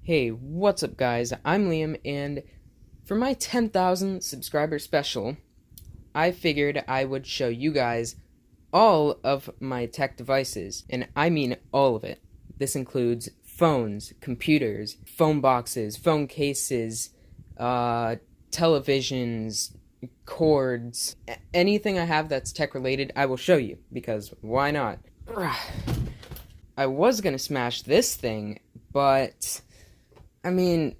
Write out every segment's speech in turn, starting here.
Hey, what's up guys? I'm Liam, and for my 10,000 subscriber special, I figured I would show you guys all of my tech devices, and I mean all of it. This includes phones, computers, phone boxes, phone cases, televisions, cords, anything I have that's tech related, I will show you, because why not? I was gonna smash this thing, but I mean,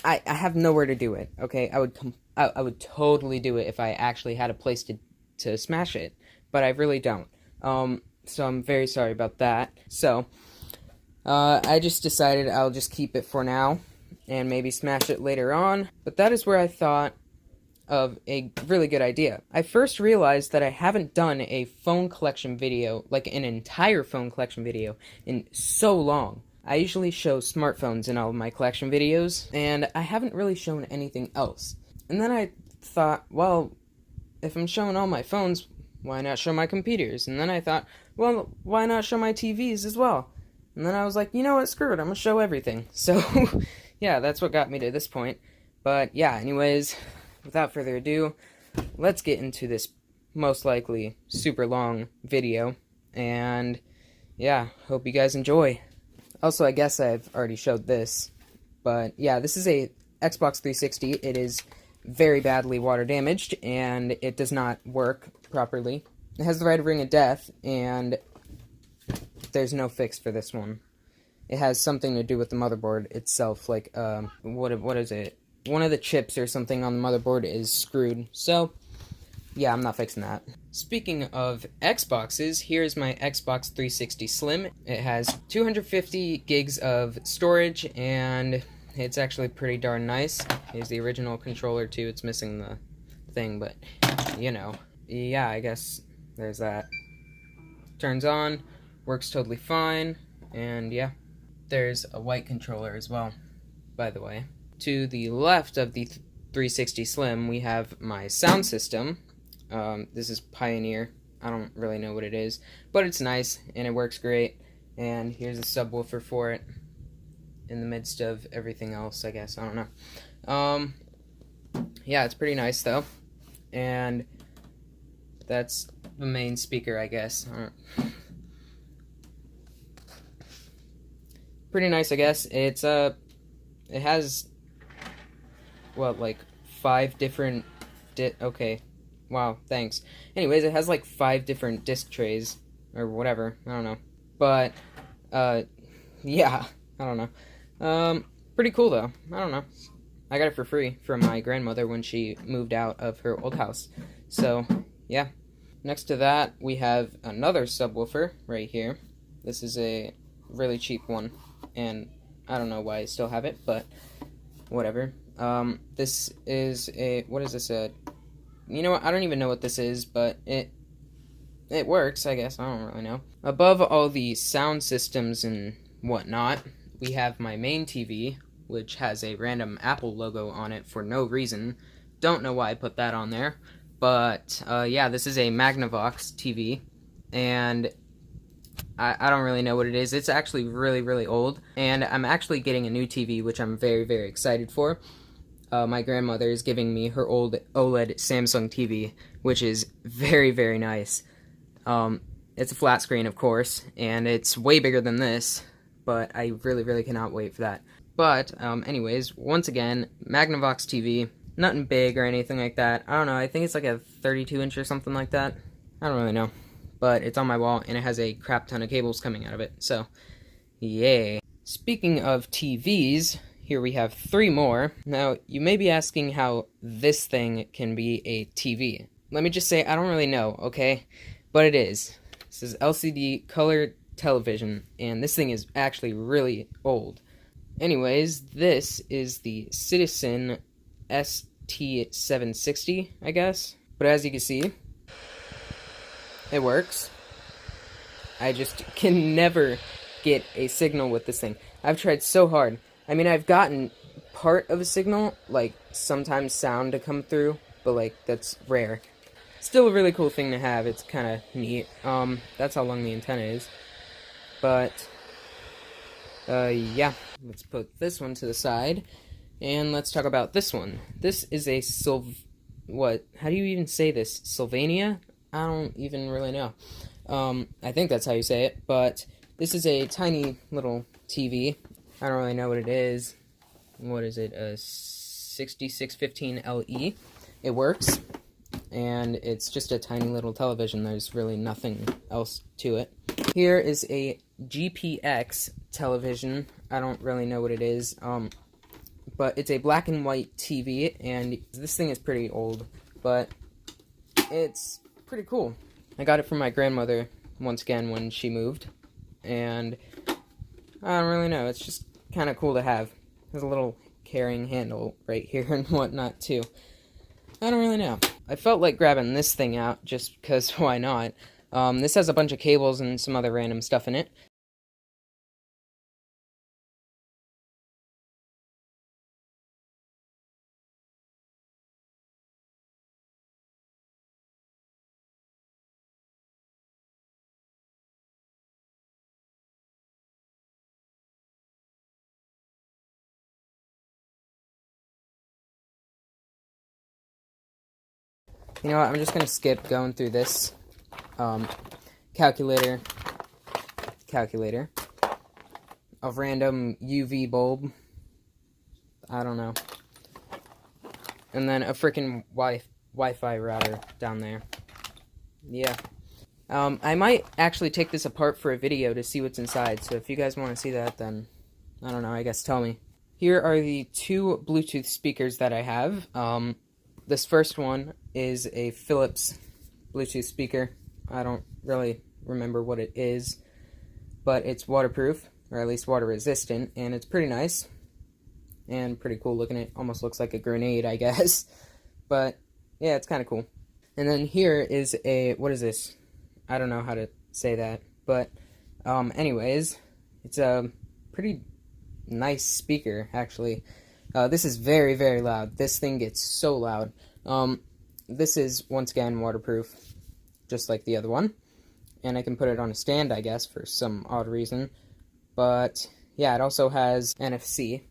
I have nowhere to do it. Okay, I would totally do it if I actually had a place to smash it, but I really don't. So I'm very sorry about that. So I just decided I'll just keep it for now and maybe smash it later on. But that is where I thought of a really good idea. I first realized that I haven't done a phone collection video, like an entire phone collection video, in so long. I usually show smartphones in all of my collection videos, and I haven't really shown anything else. And then I thought, well, if I'm showing all my phones, why not show my computers? And then I thought, well, why not show my TVs as well? And then I was like, you know what, screw it, I'm gonna show everything. So, yeah, that's what got me to this point. But, yeah, anyways, without further ado, let's get into this most likely super long video. And, yeah, hope you guys enjoy. Also, I guess I've already showed this, but yeah, this is a Xbox 360. It is very badly water damaged, and it does not work properly. It has the red ring of death, and there's no fix for this one. It has something to do with the motherboard itself, like, what is it? One of the chips or something on the motherboard is screwed, so yeah, I'm not fixing that. Speaking of Xboxes, here's my Xbox 360 Slim. It has 250 gigs of storage, and it's actually pretty darn nice. Here's the original controller too. It's missing the thing, but you know. Yeah, I guess there's that. Turns on, works totally fine, and yeah. There's a white controller as well, by the way. To the left of the 360 Slim, we have my sound system. This is Pioneer. I don't really know what it is, but it's nice and it works great. And here's a subwoofer for it in the midst of everything else, I guess. I don't know. Yeah, it's pretty nice though. And that's the main speaker, I guess. Pretty nice, I guess. It's it has what, like 5 different okay. Wow, thanks. Anyways, it has like 5 different disc trays, or whatever, I don't know. But, yeah, I don't know. Pretty cool though, I don't know. I got it for free from my grandmother when she moved out of her old house. So, yeah. Next to that, we have another subwoofer right here. This is a really cheap one, and I don't know why I still have it, but whatever. This is a, what is this, you know what, I don't even know what this is, but it works, I guess. I don't really know. Above all the sound systems and whatnot, we have my main TV, which has a random Apple logo on it for no reason. Don't know why I put that on there. But, yeah, this is a Magnavox TV, and I don't really know what it is. It's actually really, really old, and I'm actually getting a new TV, which I'm very, very excited for. My grandmother is giving me her old OLED Samsung TV, which is very, very nice. It's a flat screen, of course, and it's way bigger than this, but I really, really cannot wait for that. But, anyways, once again, Magnavox TV, nothing big or anything like that. I don't know, I think it's like a 32-inch or something like that. I don't really know. But it's on my wall, and it has a crap ton of cables coming out of it, so yay. Speaking of TVs, here we have 3 more. Now, you may be asking how this thing can be a TV. Let me just say, I don't really know, okay? But it is. This is LCD color television, and this thing is actually really old. Anyways, this is the Citizen ST760, I guess. But as you can see, it works. I just can never get a signal with this thing. I've tried so hard. I mean, I've gotten part of a signal, like sometimes sound to come through, but like that's rare. Still a really cool thing to have. It's kind of neat. That's how long the antenna is. But yeah, Let's put this one to the side, and let's talk about this one. This is a how do you even say this? Sylvania? I don't even really know. I think that's how you say it, but this is a tiny little TV. I don't really know what it is. What is it? A 6615 LE. It works, and it's just a tiny little television. There's really nothing else to it. Here is a Gpx Television. I don't really know what it is, but it's a black and white TV, and this thing is pretty old, but it's pretty cool. I got it from my grandmother once again when she moved, and I don't really know. It's just kind of cool to have. There's a little carrying handle right here and whatnot too. I don't really know. I felt like grabbing this thing out just because why not? This has a bunch of cables and some other random stuff in it. You know what, I'm just going to skip going through this. Calculator, a random UV bulb, I don't know, and then a freaking Wi-Fi router down there. Yeah. I might actually take this apart for a video to see what's inside, so if you guys want to see that, then, I don't know, I guess tell me. Here are the two Bluetooth speakers that I have. This first one is a Phillips Bluetooth speaker. I don't really remember what it is, but it's waterproof, or at least water resistant, and it's pretty nice and pretty cool looking. It almost looks like a grenade, I guess, but yeah, it's kind of cool. And then here is a, what is this? I don't know how to say that, but anyways, it's a pretty nice speaker, actually. This is very, very loud. This thing gets so loud. This is, once again, waterproof, just like the other one. And I can put it on a stand, I guess, for some odd reason. But, yeah, it also has NFC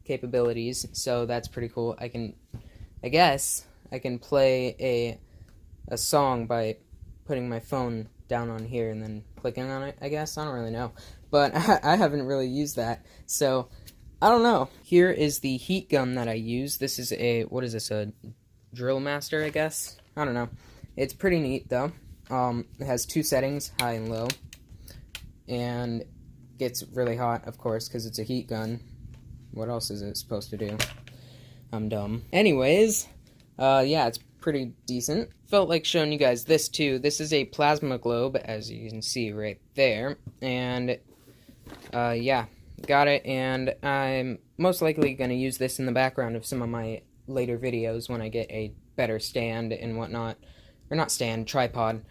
capabilities, so that's pretty cool. I guess, I can play a song by putting my phone down on here and then clicking on it, I guess. I don't really know. But I haven't really used that, so I don't know. Here is the heat gun that I use. This is a, what is this, a Drill Master, I guess? I don't know. It's pretty neat, though. It has two settings, high and low. And gets really hot, of course, because it's a heat gun. What else is it supposed to do? I'm dumb. Anyways, yeah, it's pretty decent. Felt like showing you guys this, too. This is a plasma globe, as you can see right there. And, yeah. Got it, and I'm most likely going to use this in the background of some of my later videos when I get a better stand and whatnot. Or not stand, tripod.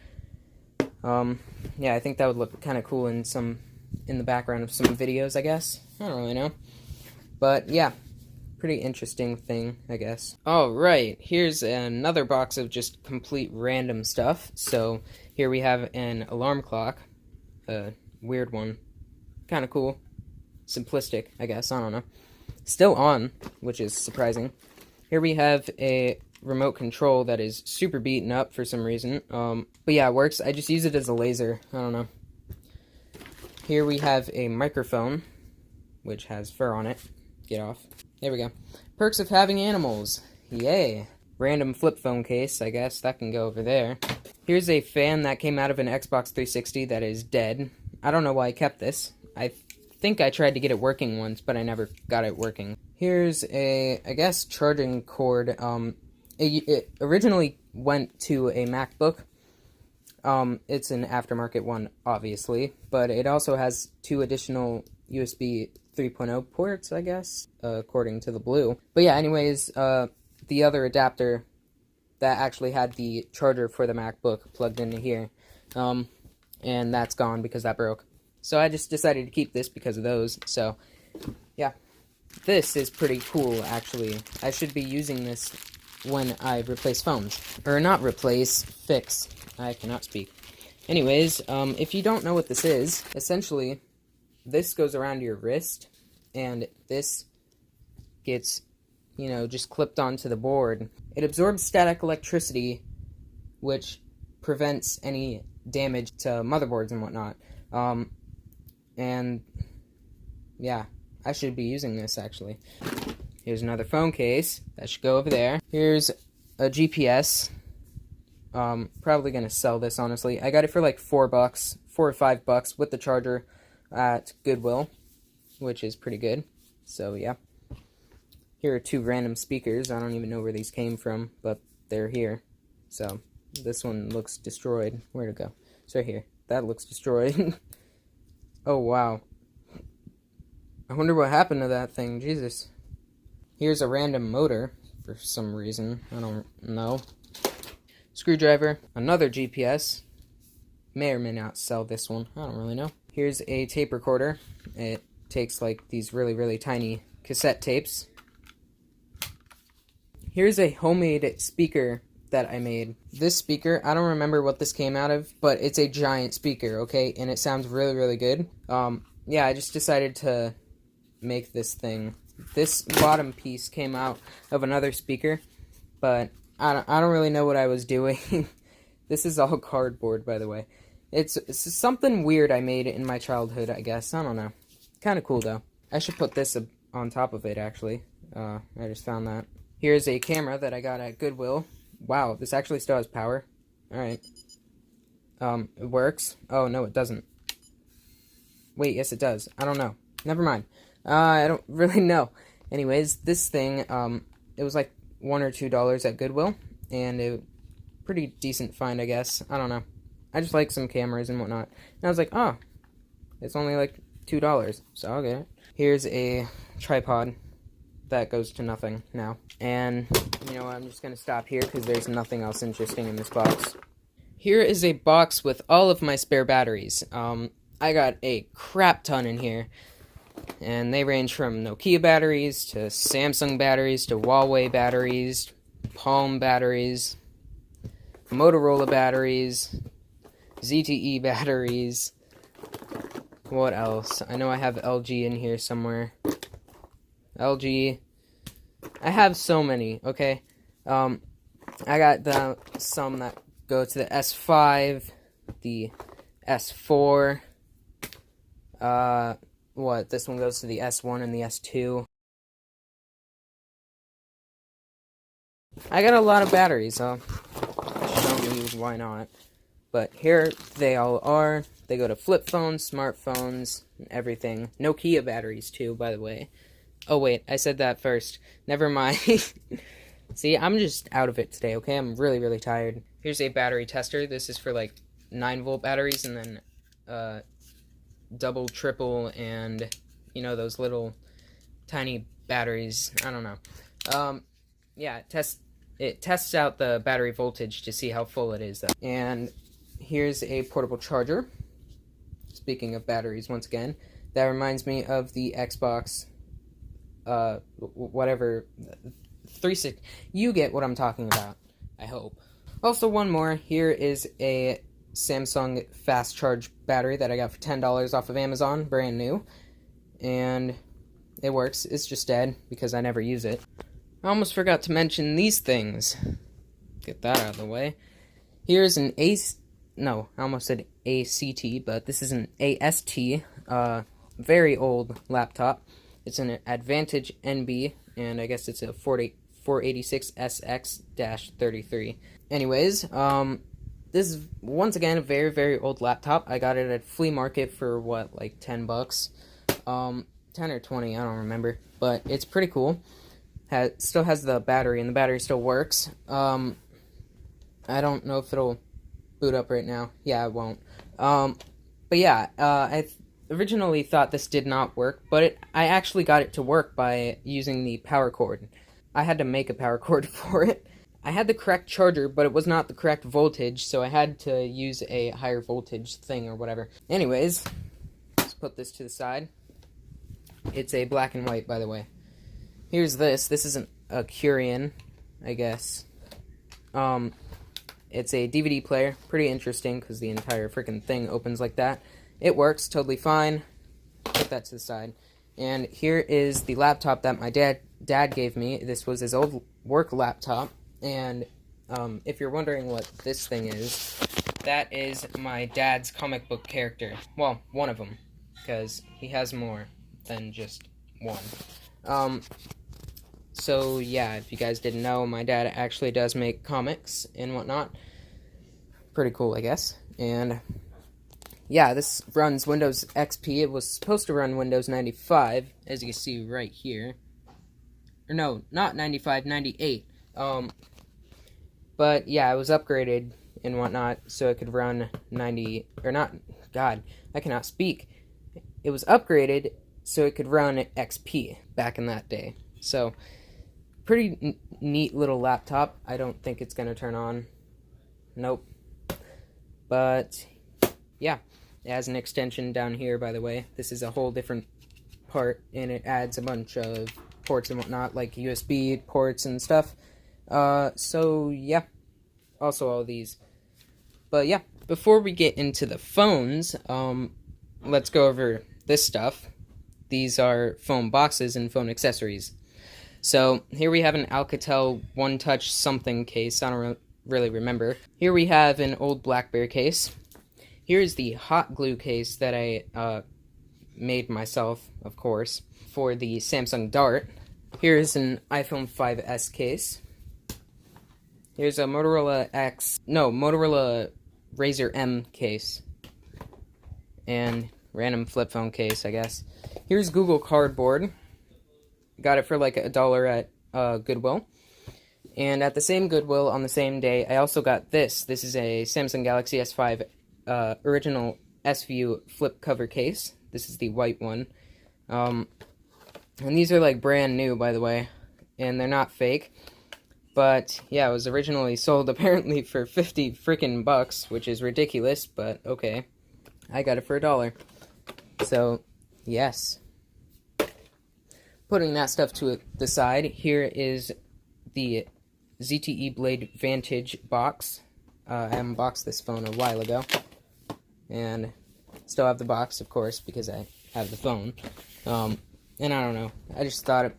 Yeah, I think that would look kind of cool in the background of some videos, I guess. I don't really know. But, yeah, pretty interesting thing, I guess. Alright, here's another box of just complete random stuff. So, here we have an alarm clock. A weird one. Kind of cool. Simplistic, I guess, I don't know. Still on, which is surprising. Here we have a remote control that is super beaten up for some reason. But yeah, it works. I just use it as a laser. I don't know. Here we have a microphone, which has fur on it. Get off. There we go. Perks of having animals. Yay. Random flip phone case, I guess. That can go over there. Here's a fan that came out of an Xbox 360 that is dead. I don't know why I kept this. I think I tried to get it working once, but I never got it working. Here's a, I guess, charging cord. It originally went to a MacBook. It's an aftermarket one, obviously, but it also has two additional USB 3.0 ports, I guess, according to the blue. But yeah, anyways, the other adapter that actually had the charger for the MacBook plugged into here, and that's gone because that broke. So I just decided to keep this because of those, so, yeah. This is pretty cool, actually. I should be using this when I replace phones. Or not replace, fix. I cannot speak. Anyways, if you don't know what this is, essentially, this goes around your wrist, and this gets, you know, just clipped onto the board. It absorbs static electricity, which prevents any damage to motherboards and whatnot. And yeah, I should be using this actually. Here's another phone case that should go over there. Here's a GPS. Probably gonna sell this, honestly. I got it for like $4, $4 or $5 with the charger at Goodwill, which is pretty good. So yeah. Here are 2 random speakers. I don't even know where these came from, but they're here. So this one looks destroyed. Where'd it go? It's right here. That looks destroyed. Oh wow. I wonder what happened to that thing. Jesus. Here's a random motor for some reason. I don't know. Screwdriver. Another GPS. May or may not sell this one. I don't really know. Here's a tape recorder. It takes like these really, really tiny cassette tapes. Here's a homemade speaker that I made. This speaker, I don't remember what this came out of, but it's a giant speaker, okay? And it sounds really, really good. Yeah, I just decided to make this thing. This bottom piece came out of another speaker, but I don't really know what I was doing. This is all cardboard, by the way. It's something weird I made in my childhood, I guess. I don't know. Kind of cool, though. I should put this on top of it, actually. I just found that. Here's a camera that I got at Goodwill. Wow, this actually still has power. Alright. It works. Oh, no, it doesn't. Wait, yes, it does. I don't know. Never mind. I don't really know. Anyways, this thing, it was like $1 or $2 at Goodwill, and it pretty decent find, I guess. I don't know. I just like some cameras and whatnot. And I was like, oh, it's only like $2, so I'll get it. Here's a tripod that goes to nothing now. And, you know, I'm just gonna stop here because there's nothing else interesting in this box. Here is a box with all of my spare batteries. I got a crap ton in here. And they range from Nokia batteries to Samsung batteries to Huawei batteries, Palm batteries, Motorola batteries, ZTE batteries. What else? I know I have LG in here somewhere. LG. I have so many, okay? I got some that go to the S5, the S4, this one goes to the S1 and the S2. I got a lot of batteries, so show you why not. But here they all are. They go to flip phones, smartphones, and everything. Nokia batteries too, by the way. Oh wait, I said that first. Never mind. See, I'm just out of it today, okay? I'm really, really tired. Here's a battery tester. This is for like 9-volt batteries, and then double, triple, and you know, those little tiny batteries. I don't know. Yeah, it tests out the battery voltage to see how full it is, though. And here's a portable charger. Speaking of batteries, once again, that reminds me of the Xbox, whatever, 360. You get what I'm talking about, I hope. Also, one more. Here is a Samsung fast charge battery that I got for $10 off of Amazon, brand new. And it works. It's just dead because I never use it. I almost forgot to mention these things. Get that out of the way. Here's an I almost said ACT, but this is an AST, very old laptop. It's an Advantage NB, and I guess it's a 486 SX-33. Anyways, this is, once again, a very, very old laptop. I got it at flea market for, what, like $10? 10 or 20, I don't remember. But it's pretty cool. Still has the battery, and the battery still works. I don't know if it'll boot up right now. Yeah, it won't. But yeah, I originally thought this did not work, but I actually got it to work by using the power cord. I had to make a power cord for it. I had the correct charger, but it was not the correct voltage, so I had to use a higher voltage thing or whatever. Anyways, let's put this to the side. It's a black and white, by the way. Here's this. This isn't a Curian, I guess. It's a DVD player. Pretty interesting, because the entire freaking thing opens like that. It works totally fine. Put that to the side. And here is the laptop that my dad gave me. This was his old work laptop, and if you're wondering what this thing is, that is my dad's comic book character. Well, one of them, because he has more than just one. So yeah, if you guys didn't know, my dad actually does make comics and whatnot. Pretty cool, I guess. And yeah, this runs Windows XP. It was supposed to run Windows 95, as you can see right here. Or no, not 95, 98. But yeah, it was upgraded and whatnot, so it could run 90, or not, God, I cannot speak. It was upgraded so it could run XP back in that day. So, pretty neat little laptop. I don't think it's going to turn on. Nope. But, yeah, it has an extension down here, by the way. This is a whole different part, and it adds a bunch of ports and whatnot, like USB ports and stuff. So, yeah. Also all these. But, yeah. Before we get into the phones, let's go over this stuff. These are phone boxes and phone accessories. So, here we have an Alcatel One Touch something case. I don't really remember. Here we have an old BlackBerry case. Here's the hot glue case that I made myself, of course, for the Samsung Dart. Here's an iPhone 5S case. Here's a Motorola Razr M case. And random flip phone case, I guess. Here's Google Cardboard. Got it for like $1 at Goodwill. And at the same Goodwill on the same day, I also got this. This is a Samsung Galaxy S5 original S-View flip cover case. This is the white one. And these are like brand new, by the way. And they're not fake. But yeah, it was originally sold apparently for 50 freaking bucks, which is ridiculous, but okay. I got it for $1. So, yes. Putting that stuff to the side, here is the Zte Blade Vantage Box. I unboxed this phone a while ago. And still have the box, of course, because I have the phone. And I don't know. I just thought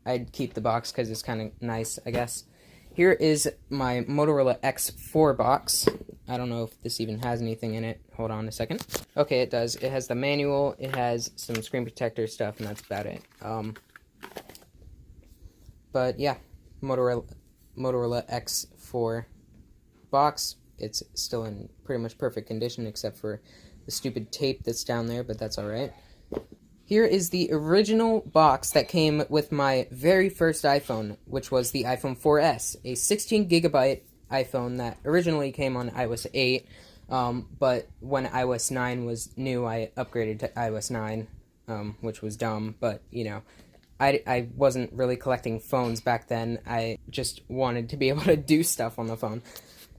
I'd keep the box because it's kind of nice, I guess. Here is my Motorola X4 box. I don't know if this even has anything in it. Hold on a second. Okay, it does. It has the manual, it has some screen protector stuff, and that's about it. But yeah, Motorola X4 box. It's still in pretty much perfect condition, except for the stupid tape that's down there, but that's alright. Here is the original box that came with my very first iPhone, which was the iPhone 4S, a 16GB iPhone that originally came on iOS 8, but when iOS 9 was new, I upgraded to iOS 9, which was dumb, but, you know, I wasn't really collecting phones back then. I just wanted to be able to do stuff on the phone.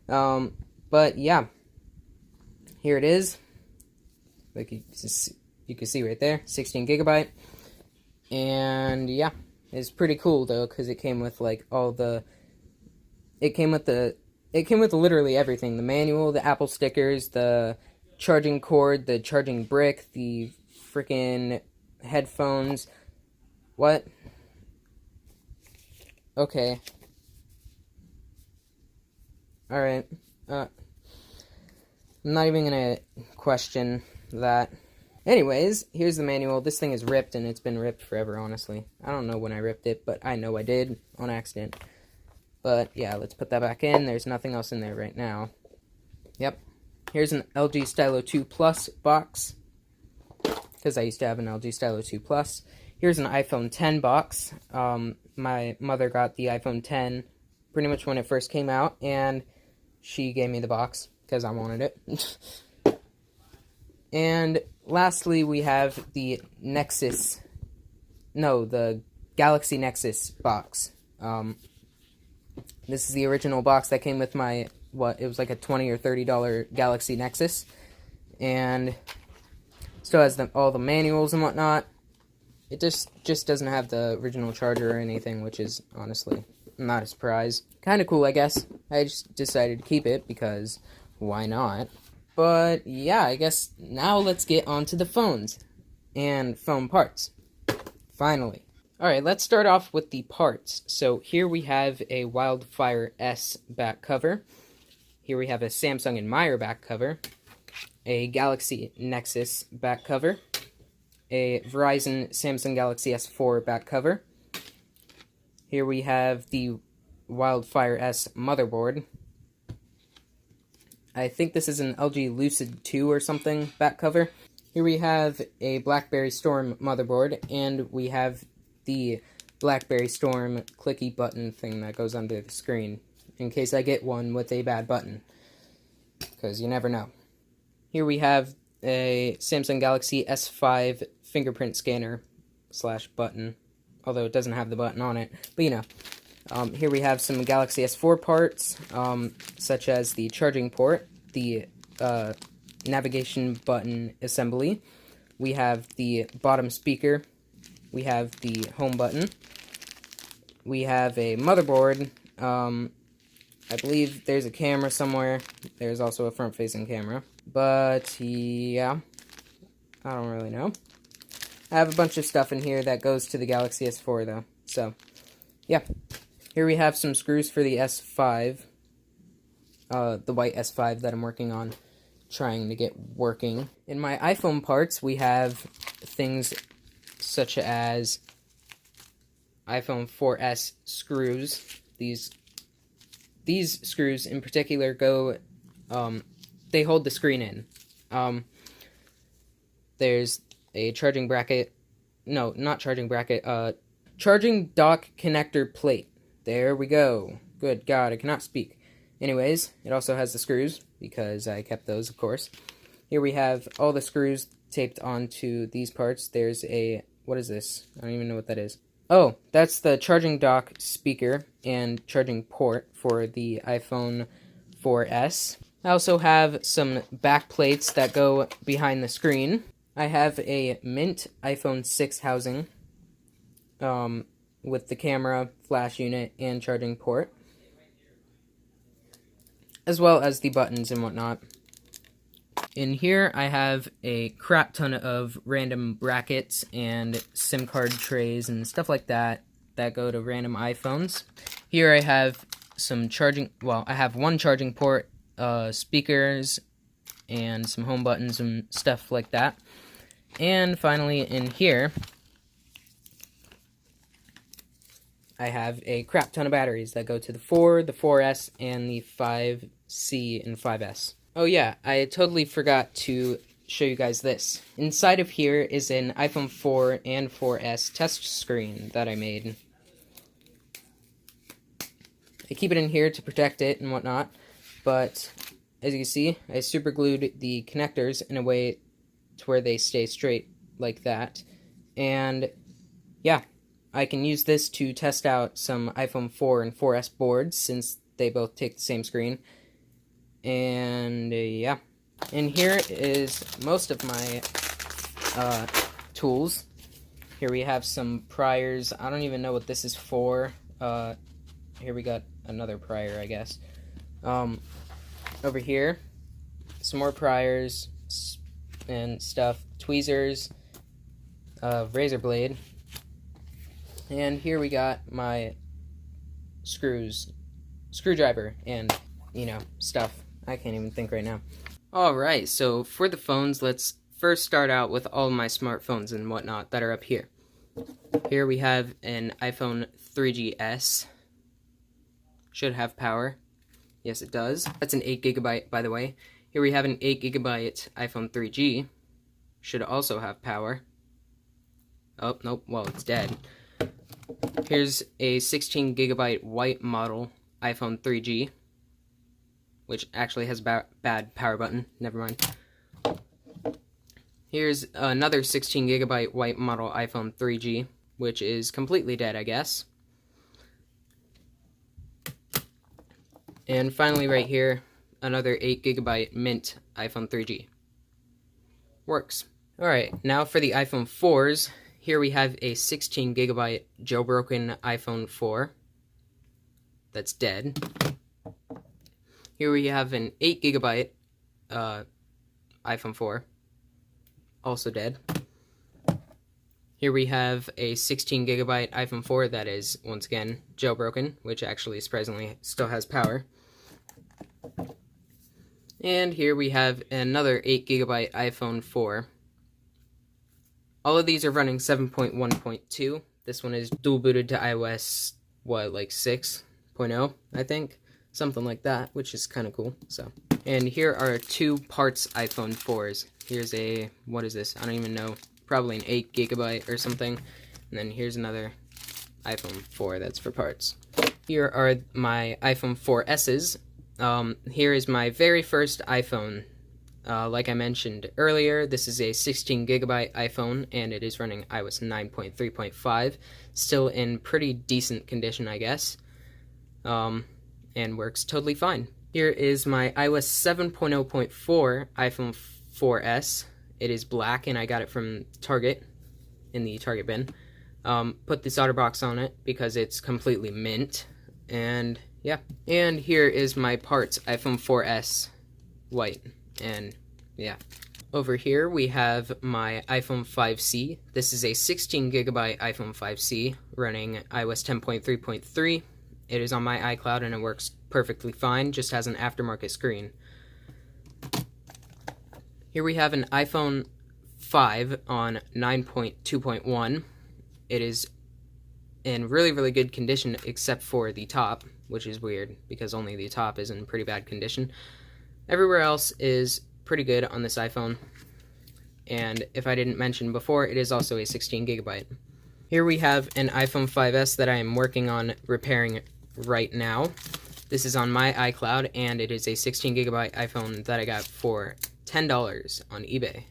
But, yeah, here it is. Like you can see right there, 16GB. And, yeah, it's pretty cool, though, because it came with, like, it came with literally everything. The manual, the Apple stickers, the charging cord, the charging brick, the freaking headphones. What? Okay. Alright. I'm not even gonna question that. Anyways, here's the manual. This thing is ripped, and it's been ripped forever, honestly. I don't know when I ripped it, but I know I did, on accident. But, yeah, let's put that back in. There's nothing else in there right now. Yep. Here's an LG Stylo 2 Plus box, because I used to have an LG Stylo 2 Plus. Here's an iPhone 10 box. My mother got the iPhone 10 pretty much when it first came out, and she gave me the box, because I wanted it. And lastly, we have the Galaxy Nexus box. This is the original box that came with my, it was like a $20 or $30 Galaxy Nexus. And still has all the manuals and whatnot. It just doesn't have the original charger or anything, which is honestly not a surprise. Kind of cool, I guess. I just decided to keep it because why not? But yeah, I guess now let's get on to the phones and phone parts. Finally. Alright, let's start off with the parts. So here we have a Wildfire S back cover. Here we have a Samsung & Meyer back cover. A Galaxy Nexus back cover. A Verizon Samsung Galaxy S4 back cover. Here we have the Wildfire S motherboard. I think this is an LG Lucid 2 or something back cover. Here we have a BlackBerry Storm motherboard, and we have the BlackBerry Storm clicky button thing that goes under the screen, in case I get one with a bad button, because you never know. Here we have a Samsung Galaxy S5 fingerprint scanner / button, although it doesn't have the button on it, but you know. Here we have some Galaxy S4 parts, such as the charging port, the navigation button assembly. We have the bottom speaker. We have the home button. We have a motherboard. I believe there's a camera somewhere. There's also a front-facing camera. But, yeah, I don't really know. I have a bunch of stuff in here that goes to the Galaxy S4, though. So, yeah. Here we have some screws for the S5. The white S5 that I'm working on, trying to get working. In my iPhone parts, we have things such as iPhone 4S screws. These screws in particular go, they hold the screen in. There's a charging bracket, no, not charging bracket, charging dock connector plate. There we go. Good God, I cannot speak. Anyways, it also has the screws, because I kept those, of course. Here we have all the screws taped onto these parts. There's a, what is this? I don't even know what that is. Oh, that's the charging dock speaker and charging port for the iPhone 4S. I also have some back plates that go behind the screen. I have a mint iPhone 6 housing with the camera, flash unit, and charging port, as well as the buttons and whatnot. In here, I have a crap ton of random brackets and SIM card trays and stuff like that that go to random iPhones. Here I have some charging, well, I have one charging port, speakers, and some home buttons and stuff like that. And finally, in here, I have a crap ton of batteries that go to the 4, the 4S, and the 5C and 5S. Oh yeah, I totally forgot to show you guys this. Inside of here is an iPhone 4 and 4S test screen that I made. I keep it in here to protect it and whatnot, but as you can see, I super glued the connectors in a way to where they stay straight like that. And yeah, I can use this to test out some iPhone 4 and 4S boards, since they both take the same screen. And yeah, and here is most of my tools. Here we have some priors. I don't even know what this is for. Here we got another prior, I guess. Over here, some more priors and stuff. Tweezers, razor blade. And here we got my screwdriver, and, you know, stuff. I can't even think right now. Alright, so for the phones, let's first start out with all my smartphones and whatnot that are up here. Here we have an iPhone 3GS. Should have power. Yes, it does. That's an 8GB, by the way. Here we have an 8GB iPhone 3G. Should also have power. Oh, nope, well, it's dead. Here's a 16GB white model iPhone 3G, which actually has a bad power button. Never mind. Here's another 16GB white model iPhone 3G, which is completely dead, I guess. And finally, right here, another 8GB mint iPhone 3G. Works. Alright, now for the iPhone 4s. Here we have a 16GB jailbroken iPhone 4 that's dead. Here we have an 8GB iPhone 4, also dead. Here we have a 16GB iPhone 4 that is, once again, jailbroken, which actually surprisingly still has power. And here we have another 8GB iPhone 4. All of these are running 7.1.2. This one is dual booted to iOS, like 6.0, I think? Something like that, which is kind of cool, so. And here are two parts iPhone 4s. Here's a, what is this? I don't even know. Probably an 8GB or something. And then here's another iPhone 4 that's for parts. Here are my iPhone 4S's. Here is my very first iPhone. Like I mentioned earlier, this is a 16GB iPhone, and it is running iOS 9.3.5. Still in pretty decent condition, I guess. And works totally fine. Here is my iOS 7.0.4 iPhone 4S. It is black, and I got it from Target, in the Target bin. Put the solder box on it because it's completely mint, and yeah. And here is my parts iPhone 4S white, and yeah. Over here we have my iPhone 5C. This is a 16GB iPhone 5C running iOS 10.3.3. It is on my iCloud and it works perfectly fine, just has an aftermarket screen. Here we have an iPhone 5 on 9.2.1. It is in really, really good condition except for the top, which is weird because only the top is in pretty bad condition. Everywhere else is pretty good on this iPhone. And if I didn't mention before, it is also a 16GB. Here we have an iPhone 5S that I am working on repairing right now. This is on my iCloud, and it is a 16GB iPhone that I got for $10 on eBay.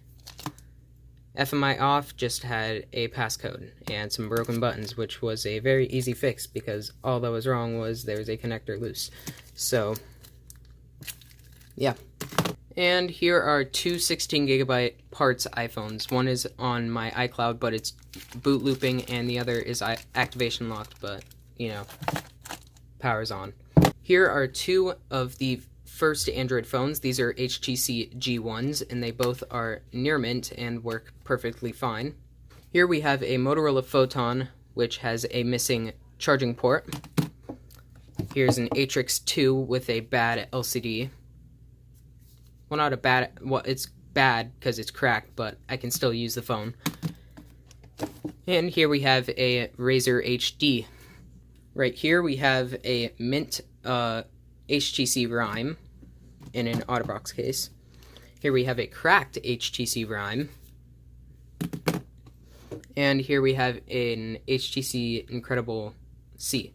FMI off just had a passcode and some broken buttons, which was a very easy fix because all that was wrong was there was a connector loose. So, yeah. And here are two 16GB parts iPhones. One is on my iCloud, but it's boot looping, and the other is activation locked, but, you know, power's on. Here are two of the first Android phones. These are HTC G1s, and they both are near mint and work perfectly fine. Here we have a Motorola Photon, which has a missing charging port. Here's an Atrix 2 with a bad LCD. Well, not a bad, well, it's bad because it's cracked, but I can still use the phone. And here we have a Razr HD. Right here we have a mint HTC Rime in an OtterBox case. Here we have a cracked HTC Rime. And here we have an HTC Incredible C.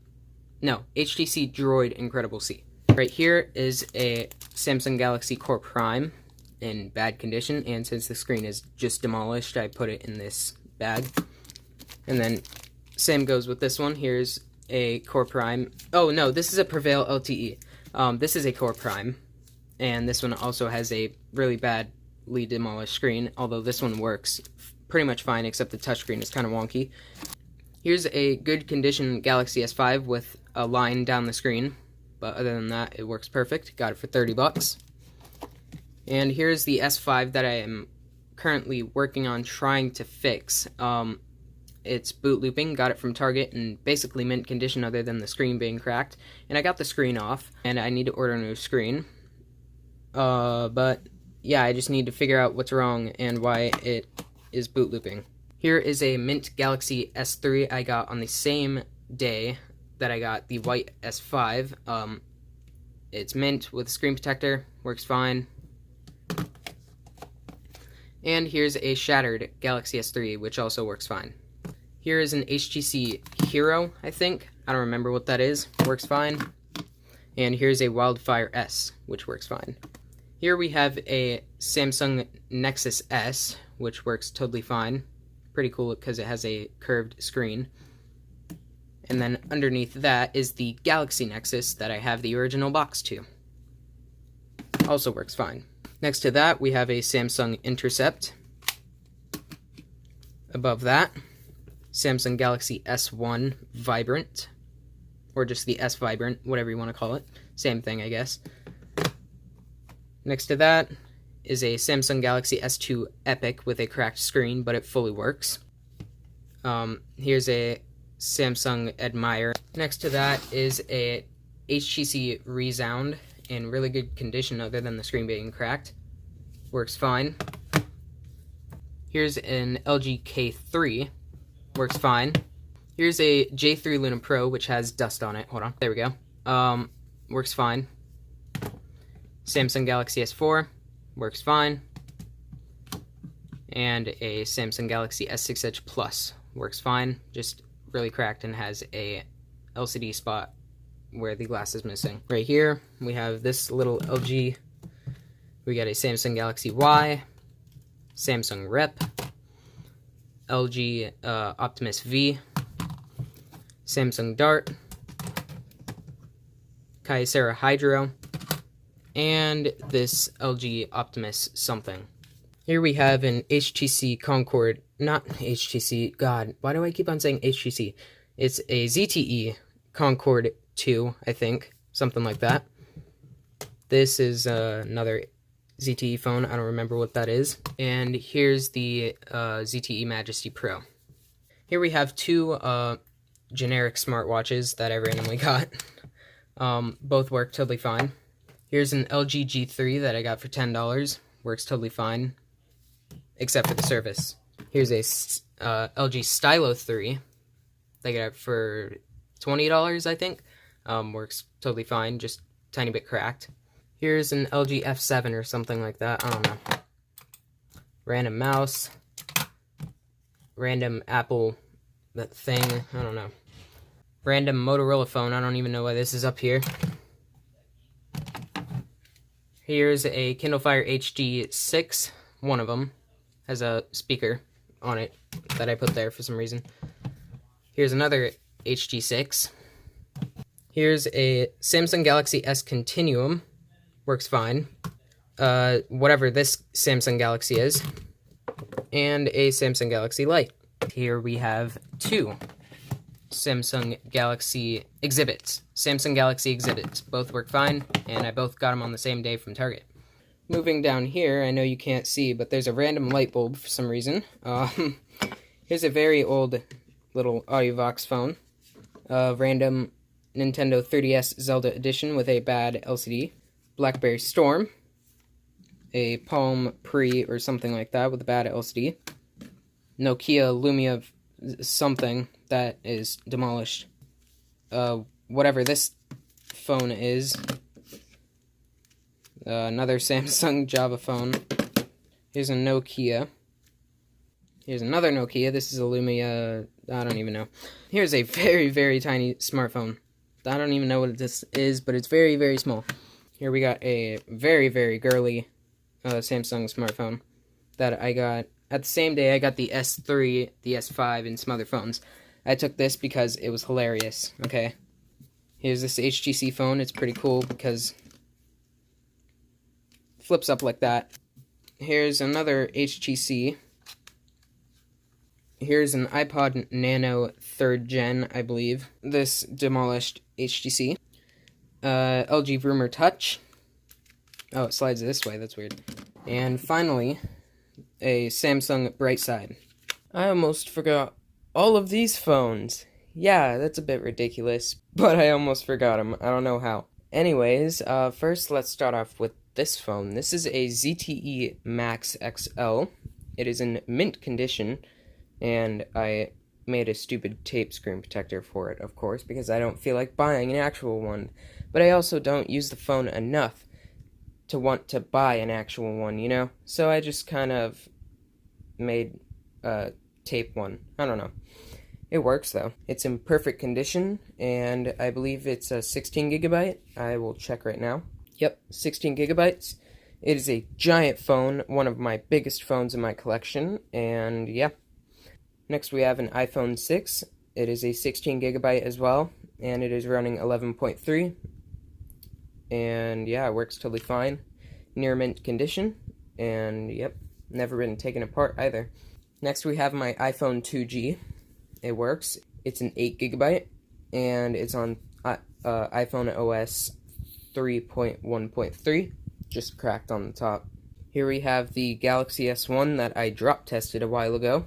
No, HTC Droid Incredible C. Right here is a Samsung Galaxy Core Prime in bad condition, and since the screen is just demolished, I put it in this bag. And then same goes with this one. Here's a Core Prime. Oh no, this is a Prevail LTE. This is a Core Prime, and this one also has a really badly demolished screen, although this one works pretty much fine, except the touchscreen is kind of wonky. Here's a good condition Galaxy S5 with a line down the screen, but other than that, it works perfect. Got it for 30 bucks. And here's the S5 that I am currently working on trying to fix. It's boot looping, got it from Target in basically mint condition other than the screen being cracked. And I got the screen off, and I need to order a new screen. But yeah, I just need to figure out what's wrong and why it is boot looping. Here is a mint Galaxy S3 I got on the same day that I got the white S5. It's mint with a screen protector, works fine. And here's a shattered Galaxy S3, which also works fine. Here is an HTC Hero, I think. I don't remember what that is. Works fine. And here's a Wildfire S, which works fine. Here we have a Samsung Nexus S, which works totally fine. Pretty cool because it has a curved screen. And then underneath that is the Galaxy Nexus that I have the original box to. Also works fine. Next to that, we have a Samsung Intercept. Above that, Samsung Galaxy S1 Vibrant, or just the S Vibrant, whatever you want to call it. Same thing, I guess. Next to that is a Samsung Galaxy S2 Epic with a cracked screen, but it fully works. Here's a Samsung Admire. Next to that is a HTC Rezound in really good condition other than the screen being cracked. Works fine. Here's an LG K3. Works fine. Here's a J3 Luna Pro, which has dust on it. Hold on. There we go. Works fine. Samsung Galaxy S4. Works fine. And a Samsung Galaxy S6 Edge Plus. Works fine. Just really cracked and has a LCD spot where the glass is missing. Right here, we have this little LG. We got a Samsung Galaxy Y, Samsung Rep, LG Optimus V, Samsung Dart, Kyocera Hydro, and this LG Optimus something. Here we have an HTC Concord, not HTC, God, why do I keep on saying HTC? It's a ZTE Concord 2, I think, something like that. This is another ZTE phone, I don't remember what that is. And here's the Zte Majesty Pro. Here we have two generic smartwatches that I randomly got. Both work totally fine. Here's an LG G3 that I got for $10. Works totally fine, except for the service. Here's a LG Stylo 3 that I got for $20, I think. Works totally fine, just tiny bit cracked. Here's an LG F7 or something like that, I don't know. Random mouse. Random Apple, that thing, I don't know. Random Motorola phone, I don't even know why this is up here. Here's a Kindle Fire HD 6, one of them. Has a speaker on it that I put there for some reason. Here's another HD6. Here's a Samsung Galaxy S Continuum. Works fine. Whatever this Samsung Galaxy is. And a Samsung Galaxy Lite. Here we have two Samsung Galaxy exhibits. Samsung Galaxy exhibits. Both work fine, and I both got them on the same day from Target. Moving down here, I know you can't see, but there's a random light bulb for some reason. Here's a very old little AudioVox phone. Random Nintendo 3DS Zelda edition with a bad LCD. BlackBerry Storm. A Palm Pre or something like that with a bad LCD. Nokia Lumia something that is demolished. Whatever this phone is. Another Samsung Java phone. Here's a Nokia. Here's another Nokia. This is a Lumia. I don't even know. Here's a very, very tiny smartphone. I don't even know what this is, but it's very, very small. Here we got a very, very girly Samsung smartphone that I got at the same day I got the S3, the S5, and some other phones. I took this because it was hilarious, okay? Here's this HTC phone. It's pretty cool because it flips up like that. Here's another HTC. Here's an iPod Nano 3rd Gen, I believe. This demolished HTC. LG Vroomer Touch. Oh, it slides this way. That's weird. And finally, a Samsung Brightside. I almost forgot all of these phones. Yeah, that's a bit ridiculous, but I almost forgot them. I don't know how. Anyways, first let's start off with this phone. This is a Zte Max Xl. It is in mint condition, and I made a stupid tape screen protector for it, of course, because I don't feel like buying an actual one. But I also don't use the phone enough to want to buy an actual one, you know? So I just kind of made a tape one. I don't know. It works, though. It's in perfect condition, and I believe it's a 16 gigabyte. I will check right now. Yep, 16 gigabytes. It is a giant phone, one of my biggest phones in my collection, and yeah. Next we have an iPhone 6. It is a 16 gigabyte as well, and it is running 11.3. And yeah, it works totally fine. Near mint condition, and yep, never been taken apart either. Next we have my iPhone 2G. It works. It's an 8 gigabyte, and it's on iPhone OS 3.1.3, just cracked on the top. Here we have the Galaxy S1 that I drop tested a while ago.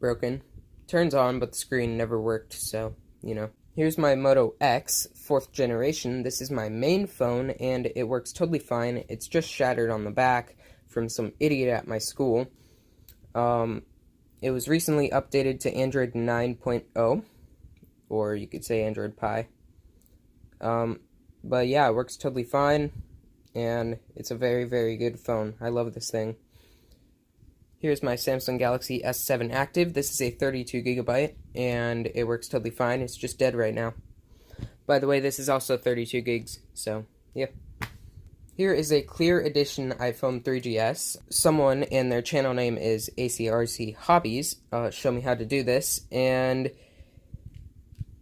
broken. Turns on, but the screen never worked, so, you know. Here's my Moto X, 4th generation. This is my main phone, and it works totally fine. It's just shattered on the back from some idiot at my school. It was recently updated to Android 9.0, or you could say Android Pie. But yeah, it works totally fine, and it's a very, very good phone. I love this thing. Here's my Samsung Galaxy S7 Active. This is a 32GB, and it works totally fine. It's just dead right now. By the way, this is also 32 gigs, so yeah. Here is a clear edition iPhone 3GS. Someone, and their channel name is ACRC Hobbies, show me how to do this, and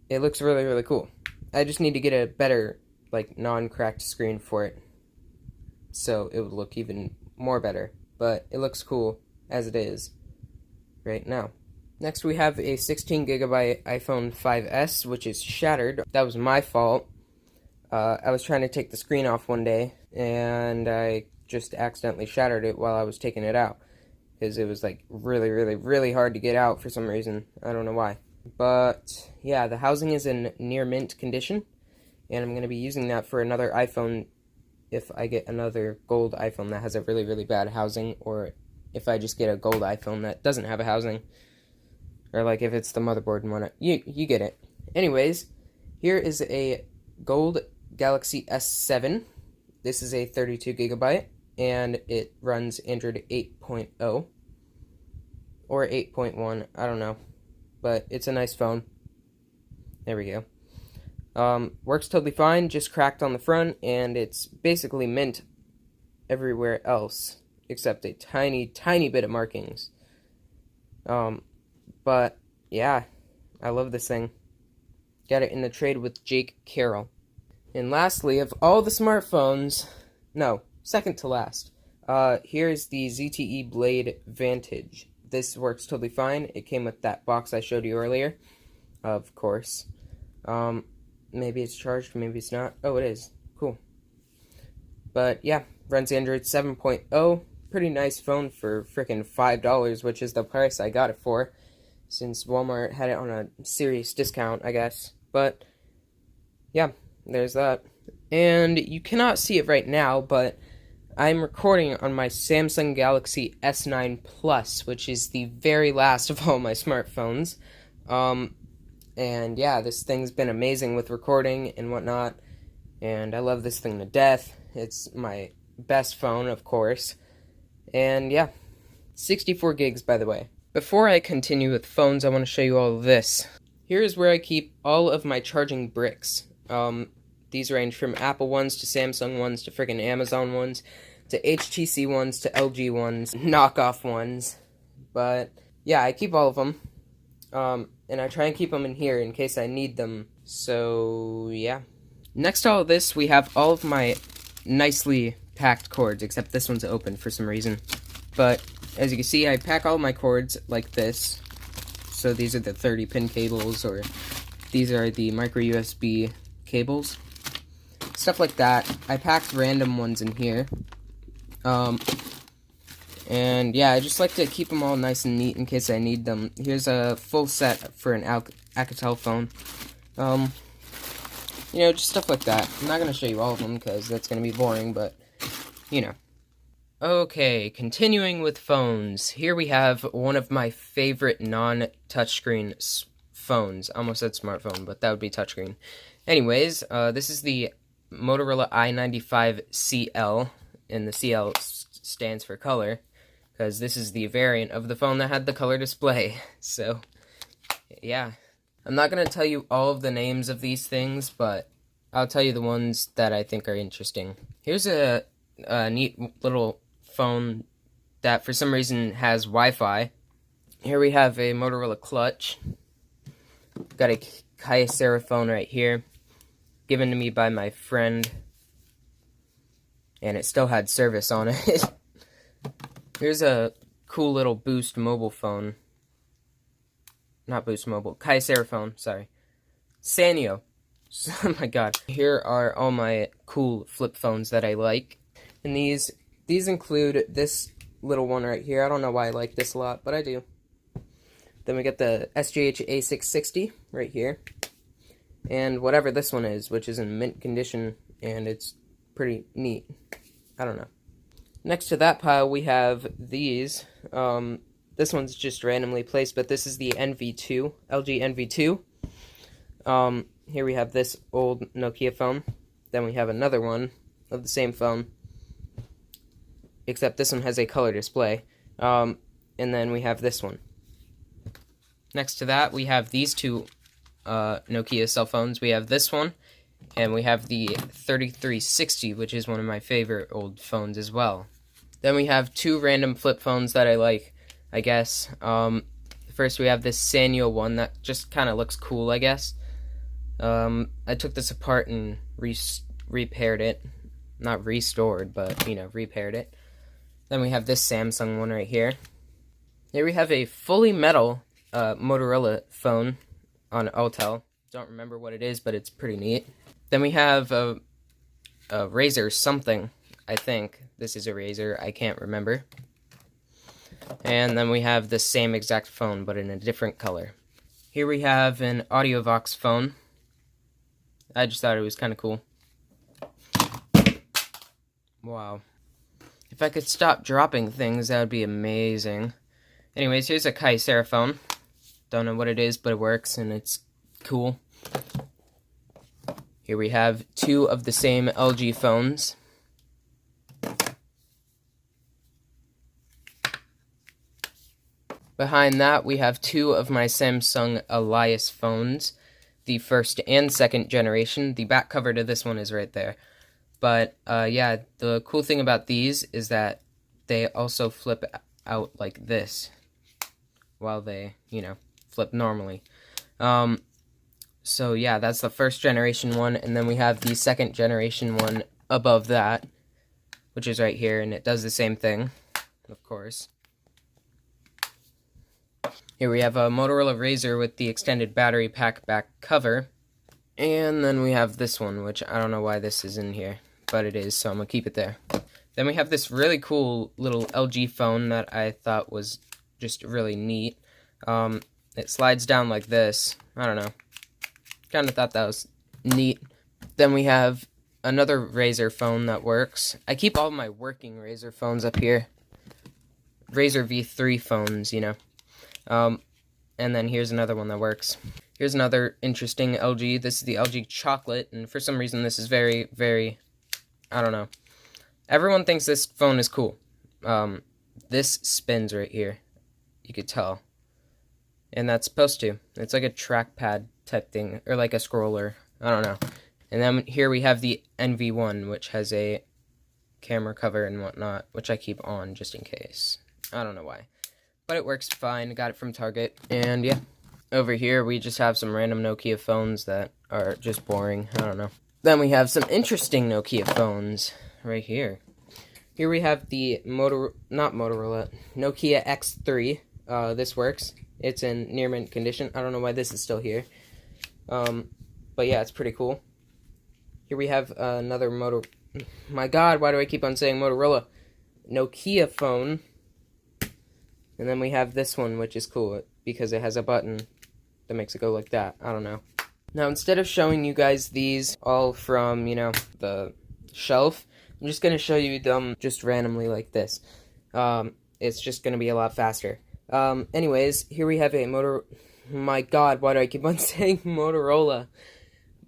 it looks really, really cool. I just need to get a better, like, non-cracked screen for it, so it would look even more better, but it looks cool as it is right now. Next we have a 16GB iPhone 5S, which is shattered. That was my fault. I was trying to take the screen off one day, and I just accidentally shattered it while I was taking it out, because it was like really, really, really hard to get out for some reason. I don't know why. But yeah, the housing is in near mint condition, and I'm going to be using that for another iPhone if I get another gold iPhone that has a really, really bad housing, or if I just get a gold iPhone that doesn't have a housing, or like if it's the motherboard and whatnot. You get it. Anyways, here is a gold Galaxy S7. This is a 32GB, and it runs Android 8.0 or 8.1, I don't know, but it's a nice phone. There we go. Works totally fine, just cracked on the front, and it's basically mint everywhere else, except a tiny, tiny bit of markings. But, yeah, I love this thing. Got it in the trade with Jake Carroll. And lastly, of all the smartphones, no, second to last, here's the Zte Blade Vantage. This works totally fine. It came with that box I showed you earlier, of course. Maybe it's charged, maybe it's not. Oh, it is. Cool. But, yeah, runs Android 7.0. Pretty nice phone for frickin' $5, which is the price I got it for, since Walmart had it on a serious discount, I guess. But, yeah, there's that. And you cannot see it right now, but I'm recording on my Samsung Galaxy S9 Plus, which is the very last of all my smartphones. And yeah, this thing's been amazing with recording and whatnot, and I love this thing to death. It's my best phone, of course. And yeah, 64 gigs, by the way. Before I continue with phones, I want to show you all of this. Here's where I keep all of my charging bricks. These range from Apple ones to Samsung ones to friggin' Amazon ones to HTC ones to LG ones, knockoff ones. But yeah, I keep all of them. And I try and keep them in here in case I need them. So yeah. Next to all of this, we have all of my nicely packed cords, except this one's open for some reason. But as you can see, I pack all my cords like this. So these are the 30-pin cables, or these are the micro USB cables. Stuff like that. I packed random ones in here. And yeah, I just like to keep them all nice and neat in case I need them. Here's a full set for an Alcatel phone. You know, just stuff like that. I'm not going to show you all of them because that's going to be boring, but, you know. Okay, continuing with phones. Here we have one of my favorite non-touchscreen phones. Almost said smartphone, but that would be touchscreen. Anyways, this is the Motorola i95 CL, and the CL stands for color, because this is the variant of the phone that had the color display. So, yeah. I'm not going to tell you all of the names of these things, but I'll tell you the ones that I think are interesting. Here's a neat little phone that for some reason has Wi-Fi. Here we have a Motorola Clutch. Got a Kyocera phone right here, given to me by my friend, and it still had service on it. Here's a cool little Boost mobile phone. Not Boost Mobile, Kyocera phone, sorry. Sanyo. Oh my god. Here are all my cool flip phones that I like. And these include this little one right here. I don't know why I like this a lot, but I do. Then we get the SGH A660 right here. And whatever this one is, which is in mint condition, and it's pretty neat. I don't know. Next to that pile, we have these. This one's just randomly placed, but this is the NV2, LG NV2. Here we have this old Nokia phone. Then we have another one of the same phone, except this one has a color display. And then we have this one. Next to that, we have these two Nokia cell phones. We have this one, and we have the 3360, which is one of my favorite old phones as well. Then we have two random flip phones that I like, I guess. First, we have this Sanyo one that just kind of looks cool, I guess. I took this apart and repaired it. Not restored, but, you know, repaired it. Then we have this Samsung one right here. Here we have a fully metal Motorola phone on Autel. Don't remember what it is, but it's pretty neat. Then we have a Razr something, I think. This is a Razr, I can't remember. And then we have the same exact phone, but in a different color. Here we have an AudioVox phone. I just thought it was kind of cool. Wow. If I could stop dropping things, that would be amazing. Anyways, here's a Kyocera phone. Don't know what it is, but it works, and it's cool. Here we have two of the same LG phones. Behind that, we have two of my Samsung Elias phones, the first and second generation. The back cover to this one is right there. But, yeah, the cool thing about these is that they also flip out like this, while they, you know, flip normally. So, yeah, that's the first generation one, and then we have the second generation one above that, which is right here, and it does the same thing, of course. Here we have a Motorola Razr with the extended battery pack back cover. And then we have this one, which I don't know why this is in here, but it is, so I'm going to keep it there. Then we have this really cool little LG phone that I thought was just really neat. It slides down like this. I don't know. Kind of thought that was neat. Then we have another Razr phone that works. I keep all my working Razr phones up here. Razr V3 phones, you know. And then here's another one that works. Here's another interesting LG. This is the LG Chocolate, and for some reason this is very, very, I don't know. Everyone thinks this phone is cool. This spins right here. You could tell. And that's supposed to. It's like a trackpad type thing, or like a scroller. I don't know. And then here we have the NV1, which has a camera cover and whatnot, which I keep on just in case. I don't know why. But it works fine. Got it from Target. And yeah. Over here, we just have some random Nokia phones that are just boring. I don't know. Then we have some interesting Nokia phones right here. Here we have the Nokia X3. This works. It's in near mint condition. I don't know why this is still here. But yeah, it's pretty cool. Here we have another My God, why do I keep on saying Motorola? Nokia phone. And then we have this one, which is cool, because it has a button that makes it go like that. I don't know. Now, instead of showing you guys these all from, you know, the shelf, I'm just going to show you them just randomly like this. It's just going to be a lot faster. Anyways, here we have a My God, why do I keep on saying Motorola?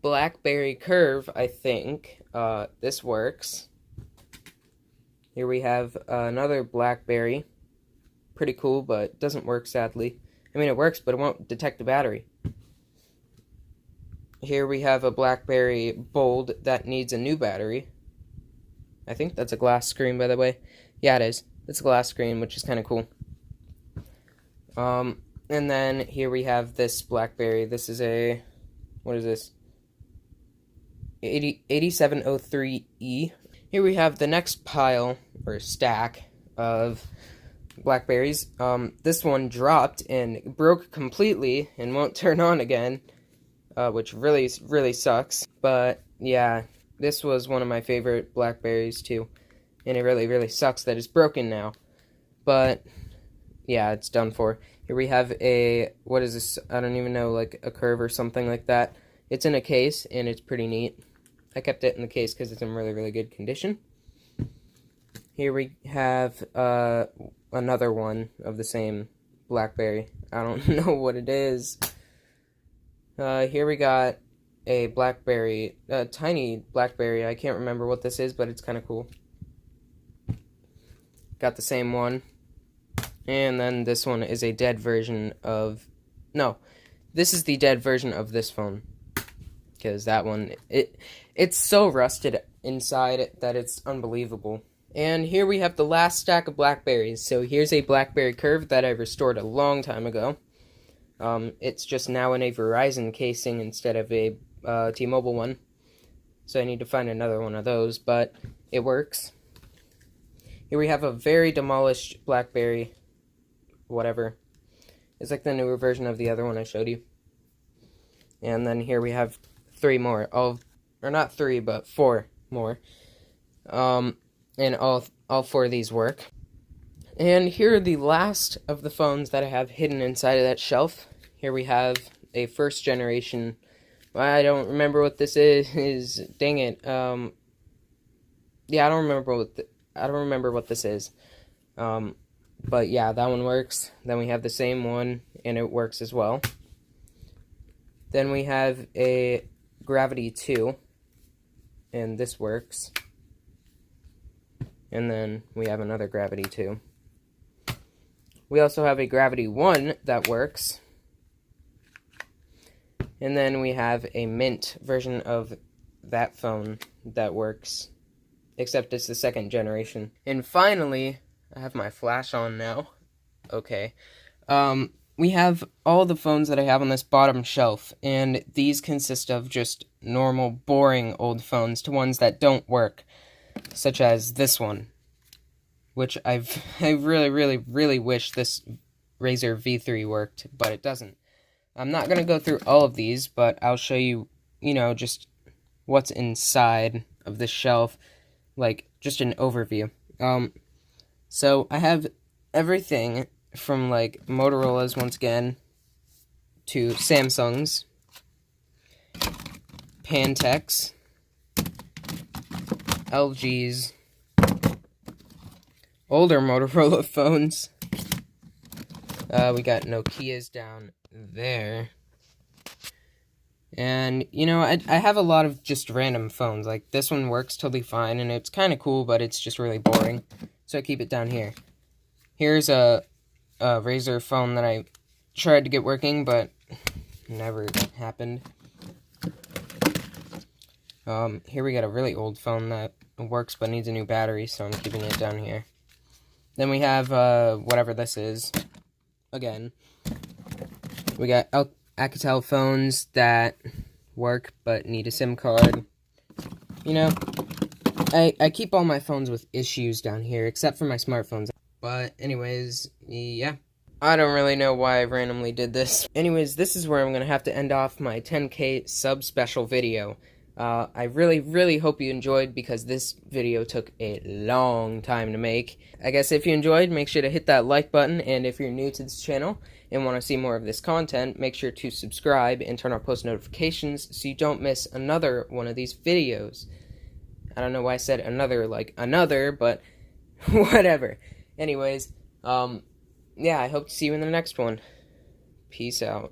BlackBerry Curve, I think. This works. Here we have another BlackBerry. Pretty cool, but doesn't work, sadly. I mean, it works, but it won't detect the battery. Here we have a BlackBerry Bold that needs a new battery. I think that's a glass screen, by the way. Yeah, it is. It's a glass screen, which is kind of cool. And then here we have this BlackBerry. This is a... What is this? 8703E. Here we have the next pile, or stack, of Blackberries. This one dropped and broke completely and won't turn on again, which really, really sucks. But yeah, this was one of my favorite Blackberries too, and it really, really sucks that it's broken now. But yeah, it's done for. Here we have a, what is this? I don't even know, like a curve or something like that. It's in a case, and it's pretty neat. I kept it in the case because it's in really, really good condition. Here we have another one of the same BlackBerry. I don't know what it is. Here we got a BlackBerry, a tiny BlackBerry. I can't remember what this is, but it's kind of cool. Got the same one. And then this one is a dead version of... No, this is the dead version of this phone. Because that one, it's so rusted inside that it's unbelievable. And here we have the last stack of BlackBerries. So here's a BlackBerry Curve that I restored a long time ago. It's just now in a Verizon casing instead of a T-Mobile one. So I need to find another one of those, but it works. Here we have a very demolished BlackBerry, whatever. It's like the newer version of the other one I showed you. And then here we have 3 more. Or not 3, but 4 more. And all 4 of these work. And here are the last of the phones that I have hidden inside of that shelf. Here we have a first generation. I don't remember what this is. Dang it. Yeah, I don't remember what this is. But yeah, that one works. Then we have the same one, and it works as well. Then we have a Gravity 2, and this works. And then we have another Gravity 2. We also have a Gravity 1 that works. And then we have a Mint version of that phone that works. Except it's the 2nd generation. And finally, I have my flash on now. Okay. We have all the phones that I have on this bottom shelf. And these consist of just normal, boring old phones to ones that don't work. Such as this one, which I really, really, really wish this Razr V3 worked, but it doesn't. I'm not going to go through all of these, but I'll show you, just what's inside of this shelf, like, just an overview. So I have everything from, like, Motorola's, once again, to Samsung's, Pantech's, LG's, older Motorola phones. We got Nokia's down there. And, I have a lot of just random phones. Like, this one works totally fine, and it's kind of cool, but it's just really boring. So I keep it down here. Here's a Razr phone that I tried to get working, but never happened. Here we got a really old phone that works but needs a new battery, so I'm keeping it down here. Then we have, whatever this is. Again. We got Alcatel phones that work but need a SIM card. I keep all my phones with issues down here, except for my smartphones. But anyways, yeah. I don't really know why I randomly did this. Anyways, this is where I'm going to have to end off my 10K sub special video. I really, really hope you enjoyed, because this video took a long time to make. I guess if you enjoyed, make sure to hit that like button, and if you're new to this channel and want to see more of this content, make sure to subscribe and turn on post notifications so you don't miss another one of these videos. I don't know why I said another, like another, but whatever. Anyways, yeah, I hope to see you in the next one. Peace out.